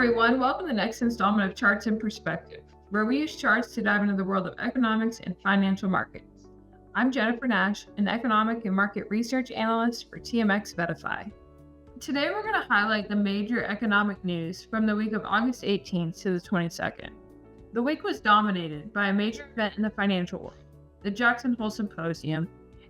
everyone, welcome to the next installment of Charts in Perspective, where we use charts to dive into the world of economics and financial markets. I'm Jennifer Nash, an economic and market research analyst for TMX VettaFi. Today we're going to highlight the major economic news from the week of August 18th to the 22nd. The week was dominated by a major event in the financial world, the Jackson Hole Symposium,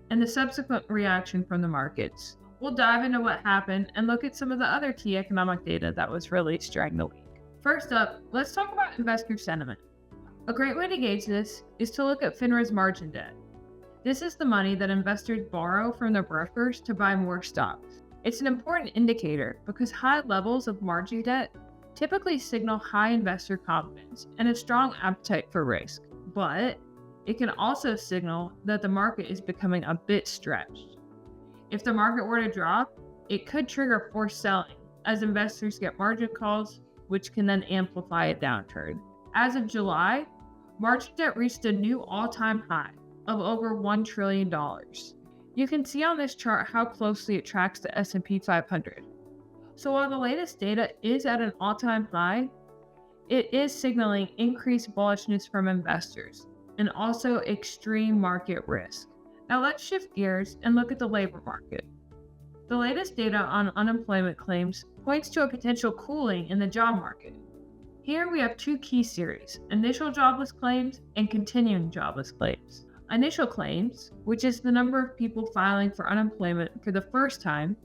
and the subsequent reaction from the markets. We'll dive into what happened and look at some of the other key economic data that was released during the week. First up, let's talk about investor sentiment. A great way to gauge this is to look at FINRA's margin debt. This is the money that investors borrow from their brokers to buy more stocks. It's an important indicator because high levels of margin debt typically signal high investor confidence and a strong appetite for risk, but it can also signal that the market is becoming a bit stretched. If the market were to drop, it could trigger forced selling as investors get margin calls, which can then amplify a downturn. As of July, margin debt reached a new all-time high of over $1 trillion. You can see on this chart how closely it tracks the S&P 500. So while the latest data is at an all-time high, it is signaling increased bullishness from investors and also extreme market risk. Now let's shift gears and look at the labor market. The latest data on unemployment claims points to a potential cooling in the job market. Here we have two key series, initial jobless claims and continuing jobless claims. Initial claims, which is the number of people filing for unemployment for the first time,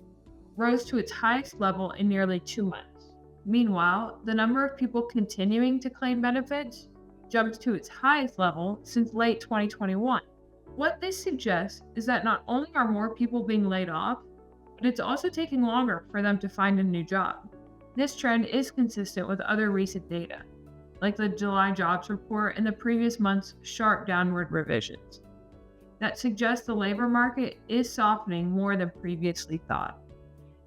rose to its highest level in nearly 2 months. Meanwhile, the number of people continuing to claim benefits jumped to its highest level since late 2021. What this suggests is that not only are more people being laid off, but it's also taking longer for them to find a new job. This trend is consistent with other recent data, like the July jobs report and the previous month's sharp downward revisions, that suggests the labor market is softening more than previously thought.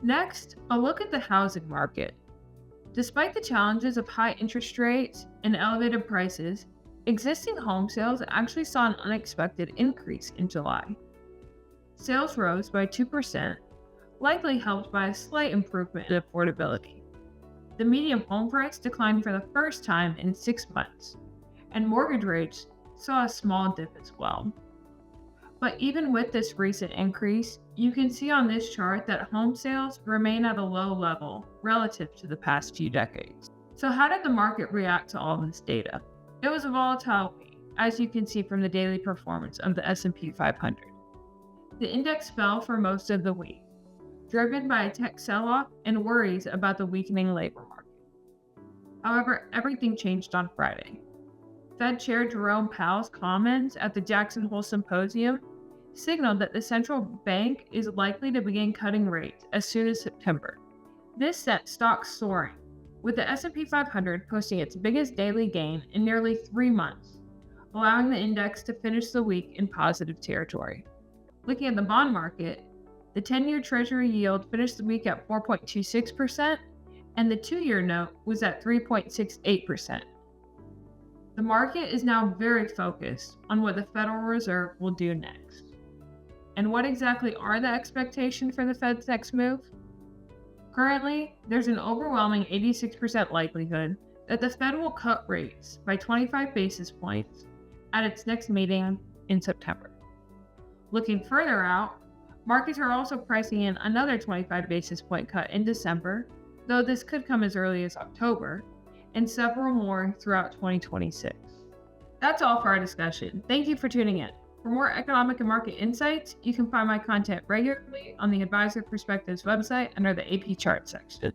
Next, a look at the housing market. Despite the challenges of high interest rates and elevated prices, existing home sales actually saw an unexpected increase in July. Sales rose by 2%, likely helped by a slight improvement in affordability. The median home price declined for the first time in 6 months, and mortgage rates saw a small dip as well. But even with this recent increase, you can see on this chart that home sales remain at a low level relative to the past few decades. So how did the market react to all this data? It was a volatile week, as you can see from the daily performance of the S&P 500. The index fell for most of the week, driven by a tech sell-off and worries about the weakening labor market. However, everything changed on Friday. Fed Chair Jerome Powell's comments at the Jackson Hole Symposium signaled that the central bank is likely to begin cutting rates as soon as September. This sent stocks soaring, with the S&P 500 posting its biggest daily gain in nearly 3 months, allowing the index to finish the week in positive territory. Looking at the bond market, the 10-year Treasury yield finished the week at 4.26%, and the 2-year note was at 3.68%. The market is now very focused on what the Federal Reserve will do next. And what exactly are the expectations for the Fed's next move? Currently, there's an overwhelming 86% likelihood that the Fed will cut rates by 25 basis points at its next meeting in September. Looking further out, markets are also pricing in another 25 basis point cut in December, though this could come as early as October, and several more throughout 2026. That's all for our discussion. Thank you for tuning in. For more economic and market insights, you can find my content regularly on the Advisor Perspectives website under the AP Chart section.